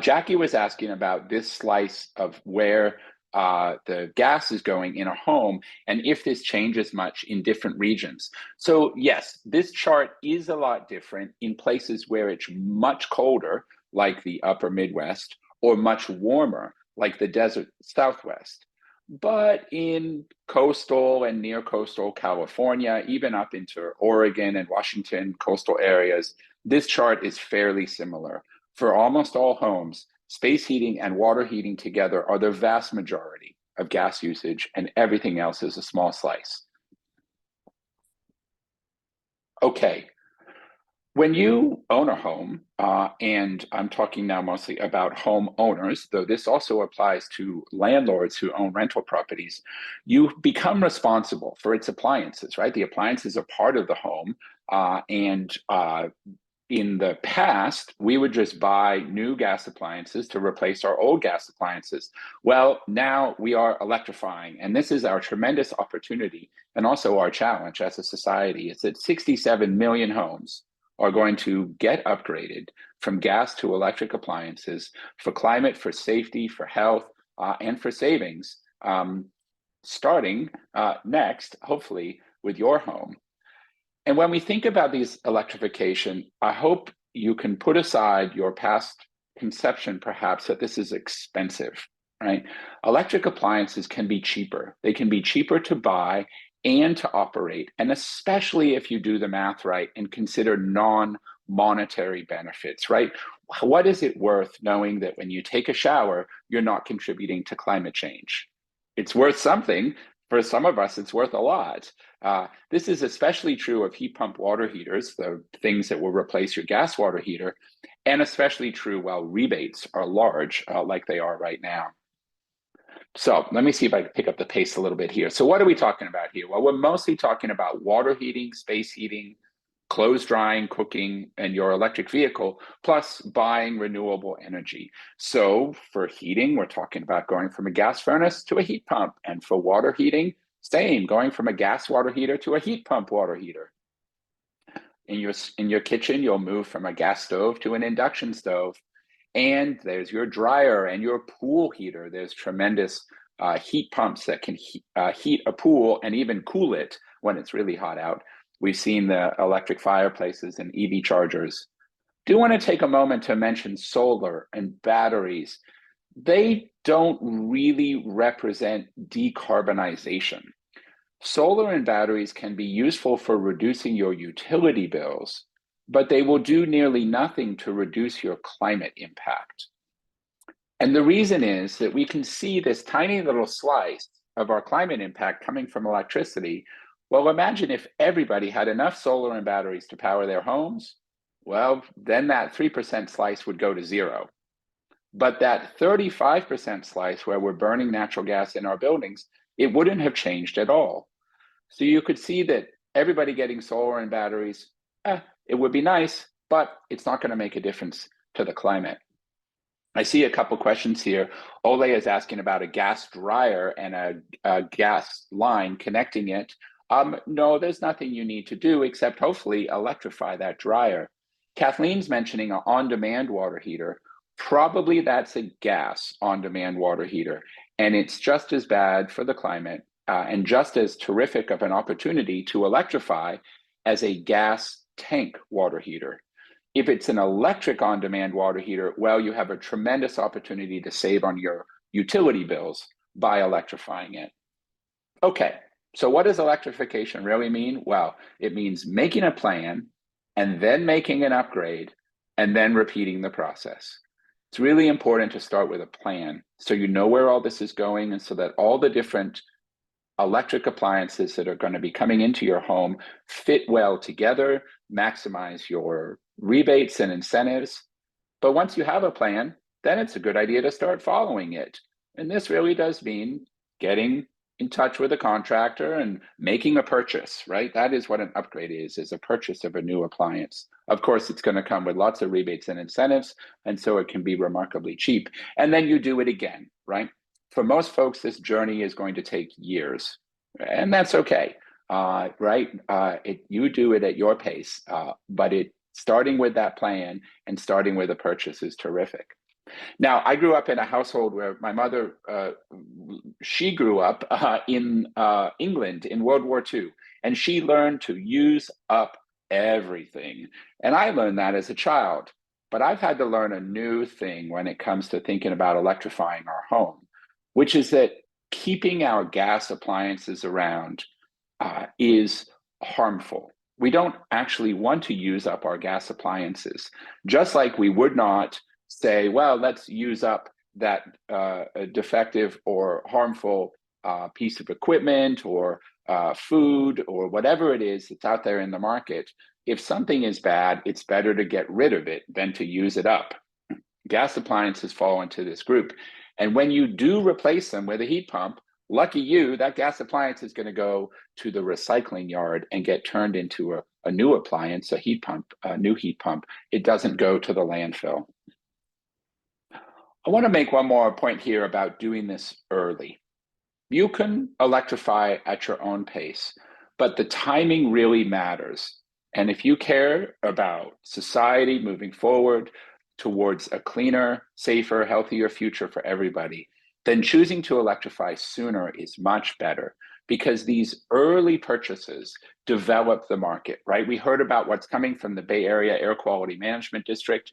Jackie was asking about this slice of where the gas is going in a home and if this changes much in different regions. So yes, this chart is a lot different in places where it's much colder, like the upper Midwest, or much warmer, like the desert Southwest. But in coastal and near coastal California, even up into Oregon and Washington coastal areas, this chart is fairly similar. For almost all homes, space heating and water heating together are the vast majority of gas usage, and everything else is a small slice. Okay, when you own a home, and I'm talking now mostly about homeowners, though this also applies to landlords who own rental properties, you become responsible for its appliances, right? The appliances are part of the home, and in the past, we would just buy new gas appliances to replace our old gas appliances. Well, now we are electrifying, and this is our tremendous opportunity and also our challenge as a society. It's that 67 million homes are going to get upgraded from gas to electric appliances for climate, for safety, for health, and for savings, starting next, hopefully, with your home. And when we think about these electrification, I hope you can put aside your past conception, perhaps, that this is expensive, right? Electric appliances can be cheaper. They can be cheaper to buy and to operate, and especially if you do the math right and consider non-monetary benefits, right? What is it worth knowing that when you take a shower, you're not contributing to climate change? It's worth something. For some of us, it's worth a lot. This is especially true of heat pump water heaters, the things that will replace your gas water heater, and especially true while rebates are large, like they are right now. So let me see if I can pick up the pace a little bit here. So what are we talking about here? Well, we're mostly talking about water heating, space heating, clothes drying, cooking, and your electric vehicle, plus buying renewable energy. So for heating, we're talking about going from a gas furnace to a heat pump. And for water heating, same, going from a gas water heater to a heat pump water heater. In your kitchen, you'll move from a gas stove to an induction stove. And there's your dryer and your pool heater. There's tremendous heat pumps that can heat a pool and even cool it when it's really hot out. We've seen the electric fireplaces and EV chargers. Do want to take a moment to mention solar and batteries. They don't really represent decarbonization. Solar and batteries can be useful for reducing your utility bills, but they will do nearly nothing to reduce your climate impact. And the reason is that we can see this tiny little slice of our climate impact coming from electricity. Well, imagine if everybody had enough solar and batteries to power their homes. Well, then that 3% slice would go to zero. But that 35% slice where we're burning natural gas in our buildings, it wouldn't have changed at all. So you could see that everybody getting solar and batteries, it would be nice, but it's not going to make a difference to the climate. I see a couple questions here. Ole is asking about a gas dryer and a gas line connecting it. No, there's nothing you need to do except hopefully electrify that dryer. Kathleen's mentioning an on-demand water heater. Probably that's a gas on-demand water heater, and it's just as bad for the climate and just as terrific of an opportunity to electrify as a gas tank water heater. If it's an electric on-demand water heater, well, you have a tremendous opportunity to save on your utility bills by electrifying it. Okay, so what does electrification really mean? Well, it means making a plan and then making an upgrade and then repeating the process. It's really important to start with a plan so you know where all this is going and so that all the different electric appliances that are going to be coming into your home fit well together, maximize your rebates and incentives. But once you have a plan, then it's a good idea to start following it. And this really does mean getting in touch with a contractor and making a purchase, right? That is what an upgrade is a purchase of a new appliance. Of course, it's going to come with lots of rebates and incentives, and so it can be remarkably cheap. And then you do it again, right? For most folks, this journey is going to take years, and that's okay, right? You do it at your pace, but starting with that plan and starting with a purchase is terrific. Now, I grew up in a household where my mother, she grew up in England in World War II, and she learned to use up everything. And I learned that as a child, but I've had to learn a new thing when it comes to thinking about electrifying our home, which is that keeping our gas appliances around is harmful. We don't actually want to use up our gas appliances, just like we would not say, well, let's use up that defective or harmful piece of equipment or food or whatever it is that's out there in the market. If something is bad, it's better to get rid of it than to use it up. Gas appliances fall into this group. And when you do replace them with a heat pump, lucky you, that gas appliance is going to go to the recycling yard and get turned into a new appliance, a heat pump, a new heat pump. It doesn't go to the landfill. I want to make one more point here about doing this early. You can electrify at your own pace, but the timing really matters. And if you care about society moving forward towards a cleaner, safer, healthier future for everybody, then choosing to electrify sooner is much better because these early purchases develop the market, right? We heard about what's coming from the Bay Area Air Quality Management District.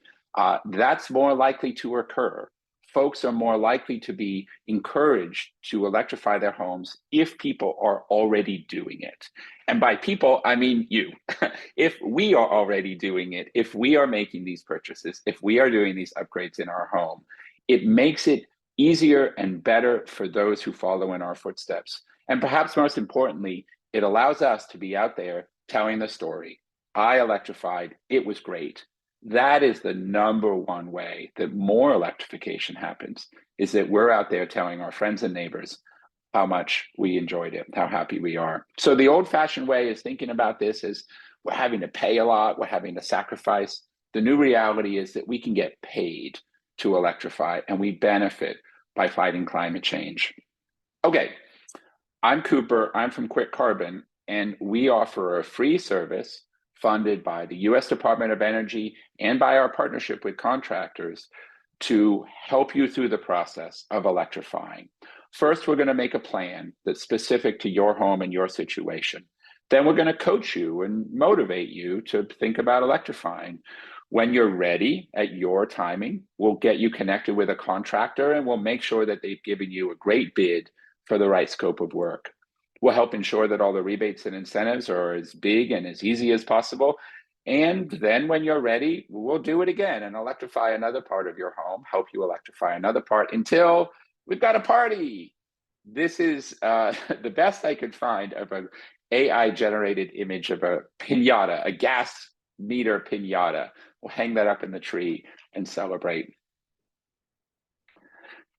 That's more likely to occur folks are more likely to be encouraged to electrify their homes if people are already doing it. And by people, I mean you. If we are already doing it, if we are making these purchases, if we are doing these upgrades in our home, it makes it easier and better for those who follow in our footsteps. And perhaps most importantly, it allows us to be out there telling the story. I electrified, it was great. That is the number one way that more electrification happens, is that we're out there telling our friends and neighbors how much we enjoyed it, how happy we are. So the old-fashioned way is thinking about this as we're having to pay a lot, we're having to sacrifice. The new reality is that we can get paid to electrify, and we benefit by fighting climate change. Okay, I'm Cooper, I'm from Quick Carbon, and we offer a free service funded by the US Department of Energy and by our partnership with contractors to help you through the process of electrifying. First, we're going to make a plan that's specific to your home and your situation. Then we're going to coach you and motivate you to think about electrifying. When you're ready at your timing, we'll get you connected with a contractor and we'll make sure that they've given you a great bid for the right scope of work. We'll help ensure that all the rebates and incentives are as big and as easy as possible. And then when you're ready, we'll do it again and electrify another part of your home, help you electrify another part until we've got a party. This is the best I could find of an AI-generated image of a piñata, a gas meter piñata. We'll hang that up in the tree and celebrate.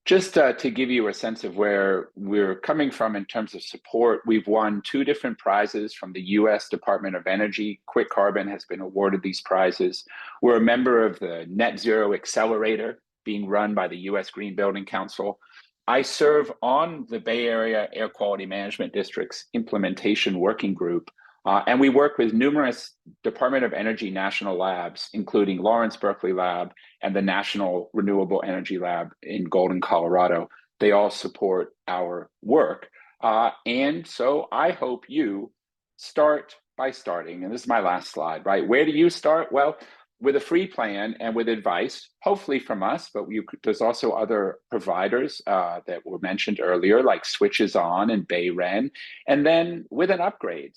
Just to give you a sense of where we're coming from in terms of support, we've won 2 different prizes from the US Department of Energy. Quick Carbon has been awarded these prizes. We're a member of the Net Zero Accelerator being run by the US Green Building Council. I serve on the Bay Area Air Quality Management District's implementation working group, and we work with numerous Department of Energy national labs, including Lawrence Berkeley Lab and the National Renewable Energy Lab in Golden, Colorado. They all support our work. And so I hope you start by starting, and this is my last slide, right? Where do you start? Well, with a free plan and with advice, hopefully from us, but there's also other providers that were mentioned earlier, like Switches On and Bayren, and then with an upgrade.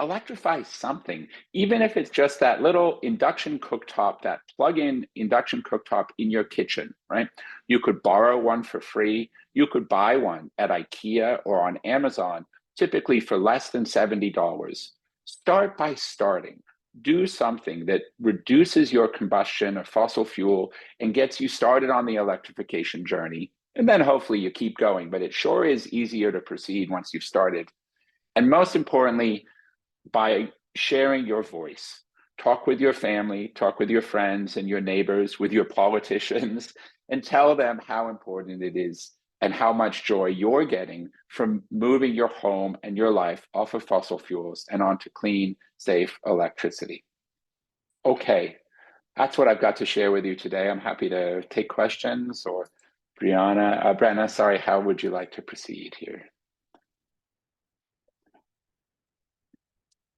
Electrify something, even if it's just that little induction cooktop, that plug-in induction cooktop in your kitchen, right? You could borrow one for free. You could buy one at IKEA or on Amazon, typically for less than $70. Start by starting. Do something that reduces your combustion of fossil fuel and gets you started on the electrification journey. And then hopefully you keep going, but it sure is easier to proceed once you've started. And most importantly, by sharing your voice. Talk with your family, talk with your friends and your neighbors, with your politicians, and tell them how important it is and how much joy you're getting from moving your home and your life off of fossil fuels and onto clean, safe electricity. Okay, that's what I've got to share with you today. I'm happy to take questions, or Brenna, sorry, how would you like to proceed here?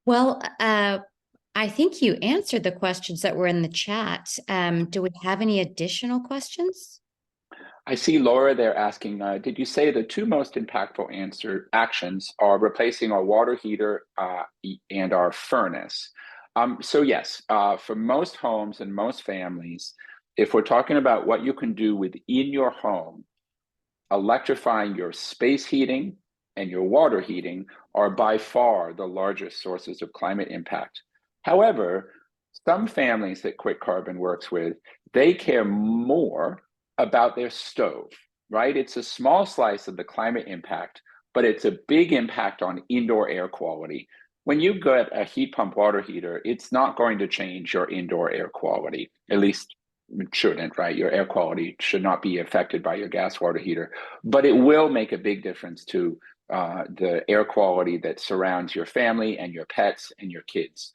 Well, I think you answered the questions that were in the chat. Do we have any additional questions? I see Laura there asking, did you say the 2 most impactful actions are replacing our water heater and our furnace? So yes, for most homes and most families, if we're talking about what you can do within your home, electrifying your space heating and your water heating are by far the largest sources of climate impact. However, some families that Quick Carbon works with, they care more about their stove, right? It's a small slice of the climate impact, but it's a big impact on indoor air quality. When you get a heat pump water heater, it's not going to change your indoor air quality, at least it shouldn't, right? Your air quality should not be affected by your gas water heater, but it will make a big difference to the air quality that surrounds your family and your pets and your kids.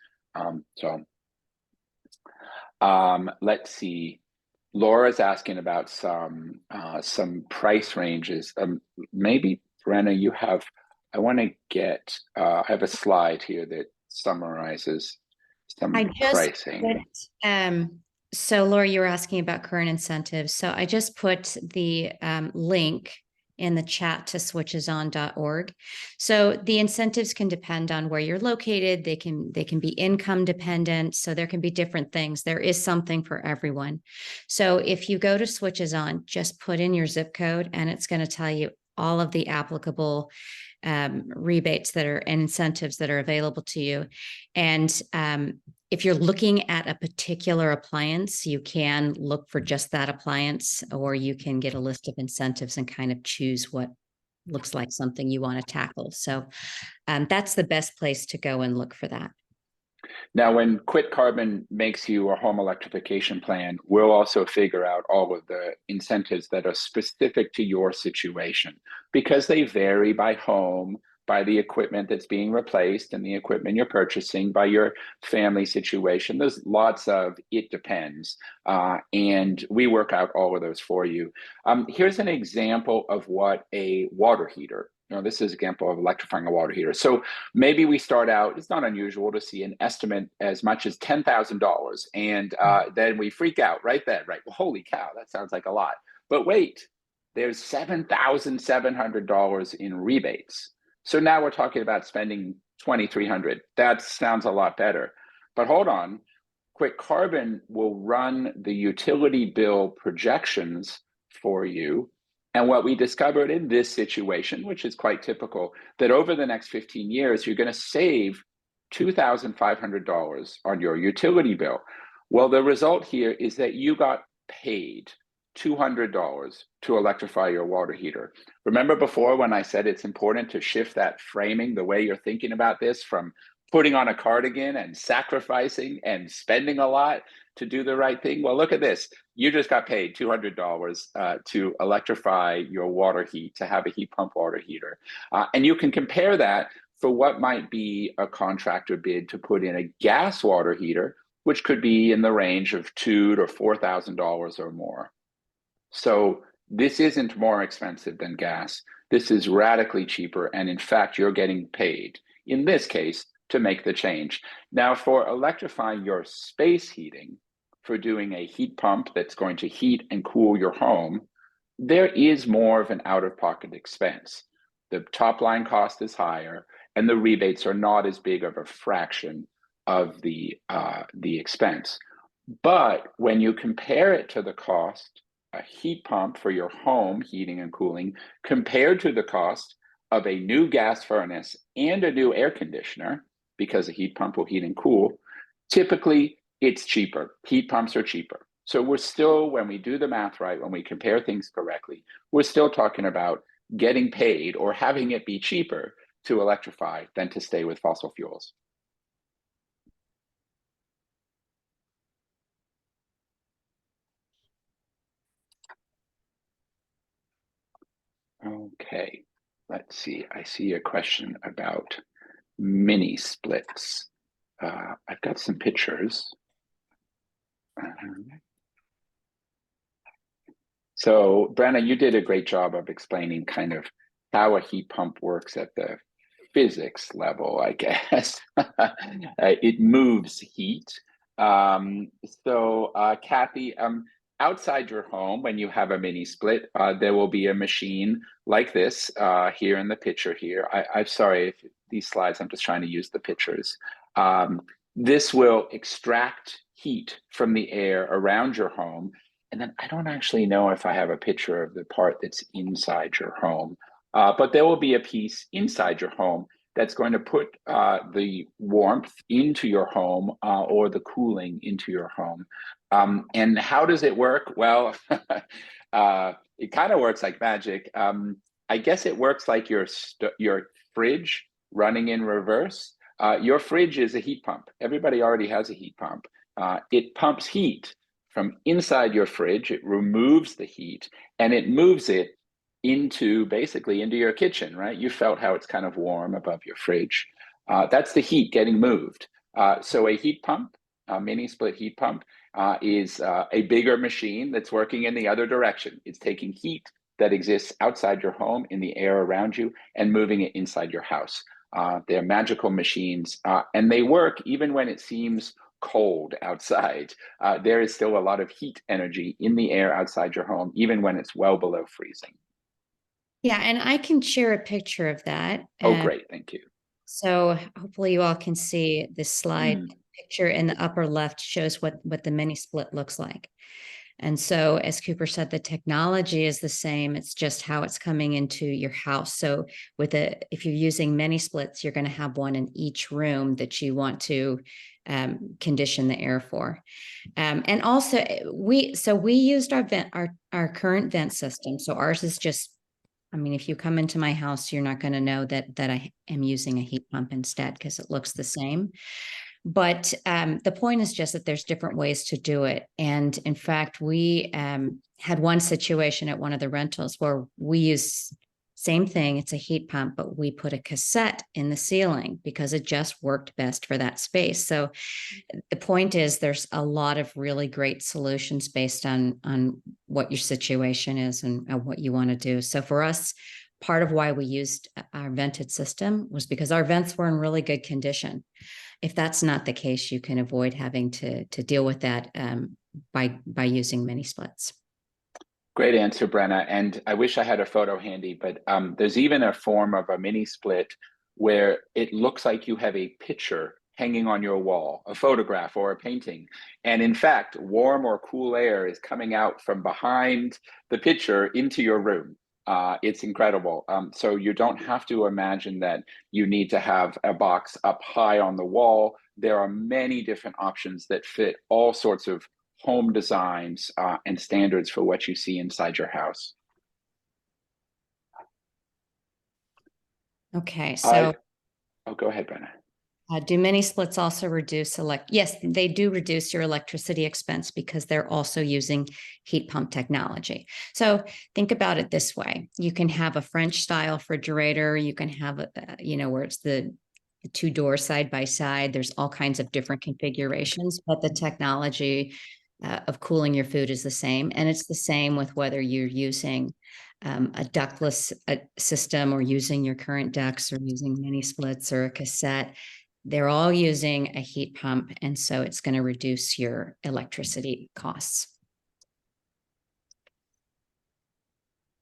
Let's see. Laura's asking about some price ranges. Maybe Brenna, you have. I want to get. I have a slide here that summarizes some pricing. So Laura, you were asking about current incentives. So I just put the link in the chat to switcheson.org. So the incentives can depend on where you're located. They can be income dependent. So there can be different things. There is something for everyone. So if you go to Switches On, just put in your zip code and it's going to tell you all of the applicable rebates that are and incentives that are available to you. And if you're looking at a particular appliance, you can look for just that appliance, or you can get a list of incentives and kind of choose what looks like something you want to tackle. So that's the best place to go and look for that. Now, when Quit Carbon makes you a home electrification plan, we'll also figure out all of the incentives that are specific to your situation, because they vary by home, by the equipment that's being replaced and the equipment you're purchasing, by your family situation. There's lots of it depends, and we work out all of those for you. Here's an example of what a water heater, this is an example of electrifying a water heater. So maybe we start out, it's not unusual to see an estimate as much as $10,000. And then we freak out right then, right? Well, holy cow, that sounds like a lot. But wait, there's $7,700 in rebates. So now we're talking about spending $2,300. That sounds a lot better. But hold on, Quit Carbon will run the utility bill projections for you. And what we discovered in this situation, which is quite typical, that over the next 15 years, you're going to save $2,500 on your utility bill. Well, the result here is that you got paid $200 to electrify your water heater. Remember before when I said it's important to shift that framing, the way you're thinking about this, from putting on a cardigan and sacrificing and spending a lot to do the right thing? Well, look at this. You just got paid $200 to electrify your water heat, to have a heat pump water heater. And you can compare that for what might be a contractor bid to put in a gas water heater, which could be in the range of $2,000 to $4,000 or more. So this isn't more expensive than gas. This is radically cheaper. And in fact, you're getting paid, in this case, to make the change. Now, for electrifying your space heating, for doing a heat pump that's going to heat and cool your home, there is more of an out-of-pocket expense. The top line cost is higher, and the rebates are not as big of a fraction of the expense. But when you compare it to the cost, a heat pump for your home heating and cooling, compared to the cost of a new gas furnace and a new air conditioner, because a heat pump will heat and cool, typically it's cheaper. Heat pumps are cheaper. So we're still, when we do the math right, when we compare things correctly, we're still talking about getting paid or having it be cheaper to electrify than to stay with fossil fuels. Okay, let's see. I see a question about mini splits. I've got some pictures. So Brenna, you did a great job of explaining kind of how a heat pump works at the physics level, I guess. It moves heat. Kathy, outside your home, when you have a mini split, there will be a machine like this here in the picture here. I'm sorry if these slides, I'm just trying to use the pictures. This will extract heat from the air around your home. And then I don't actually know if I have a picture of the part that's inside your home, but there will be a piece inside your home that's going to put the warmth into your home or the cooling into your home. And how does it work? Well, it kind of works like magic. I guess it works like your fridge running in reverse. Your fridge is a heat pump. Everybody already has a heat pump. It pumps heat from inside your fridge. It removes the heat and it moves it basically into your kitchen, right? You felt how it's kind of warm above your fridge. That's the heat getting moved. So a heat pump, a mini split heat pump, is a bigger machine that's working in the other direction. It's taking heat that exists outside your home in the air around you and moving it inside your house. They're magical machines, and they work even when it seems cold outside, there is still a lot of heat energy in the air outside your home, even when it's well below freezing. Yeah, and I can share a picture of that. Oh, great. Thank you. So hopefully you all can see this slide. Mm. Picture in the upper left shows what the mini split looks like. And so, as Cooper said, the technology is the same. It's just how it's coming into your house. So if you're using mini splits, you're going to have one in each room that you want to condition the air for. And also we used our current vent system. So ours is just, I mean, if you come into my house, you're not going to know that I am using a heat pump instead, because it looks the same. But the point is just that there's different ways to do it. And in fact, we had one situation at one of the rentals where we use same thing. It's a heat pump, but we put a cassette in the ceiling because it just worked best for that space. So the point is there's a lot of really great solutions based on what your situation is and what you want to do. So for us, part of why we used our vented system was because our vents were in really good condition. If that's not the case, you can avoid having to deal with that by using mini splits. Great answer, Brenna. And I wish I had a photo handy, but there's even a form of a mini split where it looks like you have a picture hanging on your wall, a photograph or a painting. And in fact, warm or cool air is coming out from behind the picture into your room. It's incredible. So you don't have to imagine that you need to have a box up high on the wall. There are many different options that fit all sorts of home designs and standards for what you see inside your house. Okay, so go ahead, Brenna. Do mini splits also reduce Yes, they do reduce your electricity expense because they're also using heat pump technology. So think about it this way. You can have a French style refrigerator. You can have, where it's the two doors side by side. There's all kinds of different configurations, but the technology of cooling your food is the same. And it's the same with whether you're using a ductless system or using your current ducts or using mini splits or a cassette. They're all using a heat pump, and so it's going to reduce your electricity costs.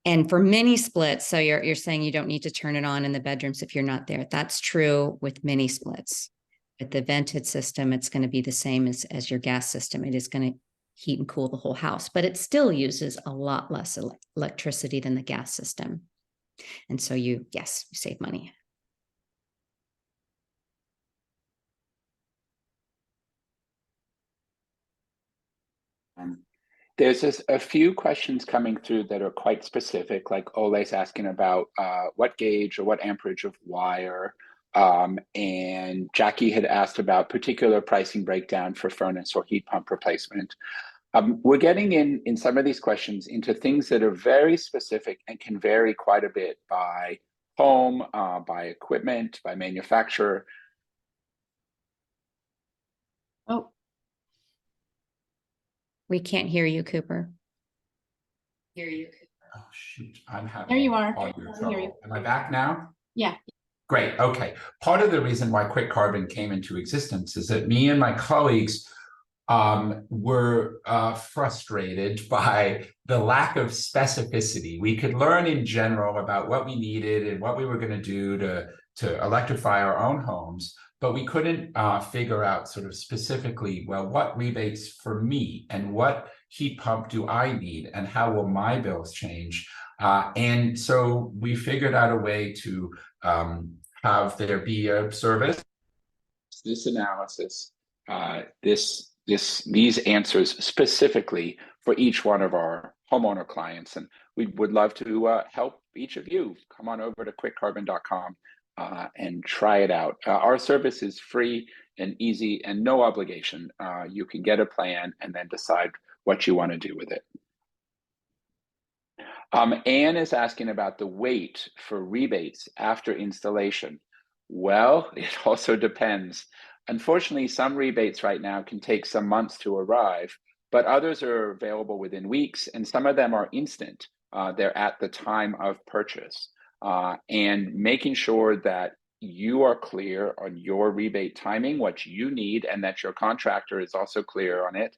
And for mini splits, so you're saying you don't need to turn it on in the bedrooms if you're not there. That's true with mini splits. With the vented system, it's going to be the same as your gas system. It is going to heat and cool the whole house, but it still uses a lot less electricity than the gas system. And so you save money. There's a few questions coming through that are quite specific, like Ole's asking about what gauge or what amperage of wire. And Jackie had asked about particular pricing breakdown for furnace or heat pump replacement. We're getting in some of these questions into things that are very specific and can vary quite a bit by home, by equipment, by manufacturer. Oh. We can't hear you, Cooper. Hear you, Cooper. Oh, shoot. I'm having there you are. audio trouble. Am I back now? Yeah. Great. Okay. Part of the reason why Quick Carbon came into existence is that me and my colleagues were frustrated by the lack of specificity. We could learn in general about what we needed and what we were going to do to electrify our own homes, but we couldn't figure out sort of specifically, well, what rebates for me and what heat pump do I need and how will my bills change? And so we figured out a way to have there be a service. This analysis, these answers specifically for each one of our homeowner clients. And we would love to help each of you. Come on over to quickcarbon.com and try it out. Our service is free and easy and no obligation. You can get a plan and then decide what you want to do with it. Anne is asking about the wait for rebates after installation. Well, it also depends. Unfortunately, some rebates right now can take some months to arrive, but others are available within weeks, and some of them are instant. They're at the time of purchase. And making sure that you are clear on your rebate timing, what you need, and that your contractor is also clear on it,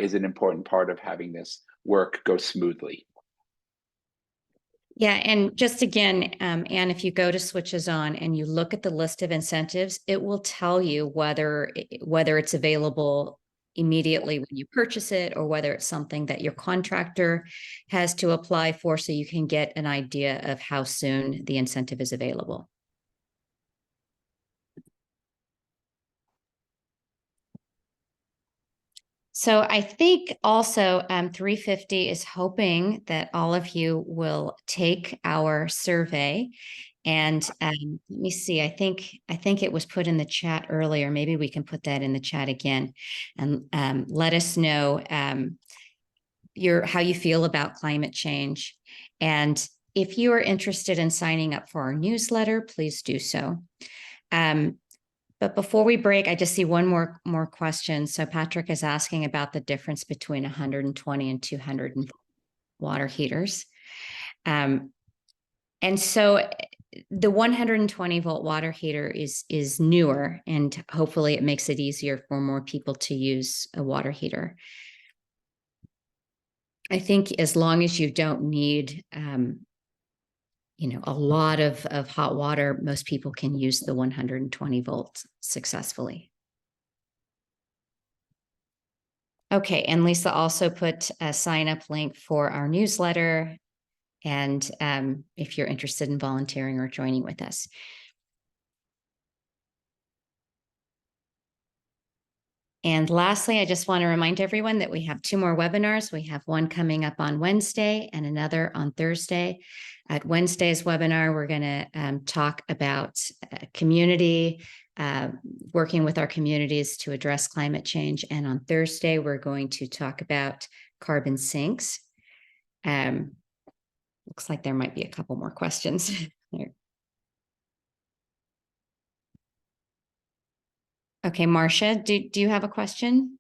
is an important part of having this work go smoothly. Yeah, and just again, Anne, if you go to Switches On and you look at the list of incentives, it will tell you whether it's available immediately when you purchase it, or whether it's something that your contractor has to apply for, so you can get an idea of how soon the incentive is available. So I think also 350 is hoping that all of you will take our survey. And let me see, I think it was put in the chat earlier. Maybe we can put that in the chat again, and let us know how you feel about climate change. And if you are interested in signing up for our newsletter, please do so. But before we break, I just see one more question. So Patrick is asking about the difference between 120 and 200 water heaters. And so the 120 volt water heater is newer, and hopefully it makes it easier for more people to use a water heater. I think as long as you don't need a lot of hot water, most people can use the 120 volts successfully. Okay, and Lisa also put a sign up link for our newsletter, and if you're interested in volunteering or joining with us. And lastly, I just want to remind everyone that we have 2 more webinars. We have one coming up on Wednesday and another on Thursday. At Wednesday's webinar, we're going to talk about community, working with our communities to address climate change. And on Thursday, we're going to talk about carbon sinks. Looks like there might be a couple more questions there. Okay, Marcia, do you have a question?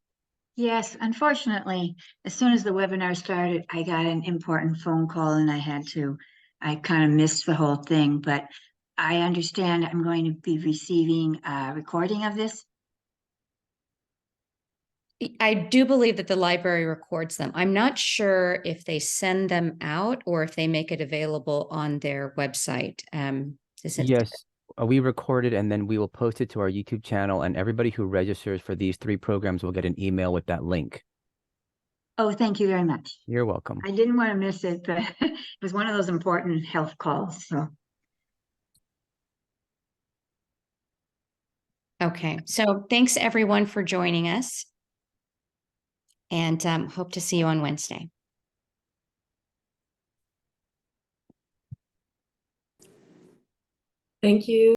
Yes, unfortunately, as soon as the webinar started, I got an important phone call and I kind of missed the whole thing, but I understand I'm going to be receiving a recording of this. I do believe that the library records them. I'm not sure if they send them out or if they make it available on their website. Yes, we record it and then we will post it to our YouTube channel, and everybody who registers for these 3 programs will get an email with that link. Oh, thank you very much. You're welcome. I didn't want to miss it, but it was one of those important health calls. So. Okay, so thanks everyone for joining us, and hope to see you on Wednesday. Thank you.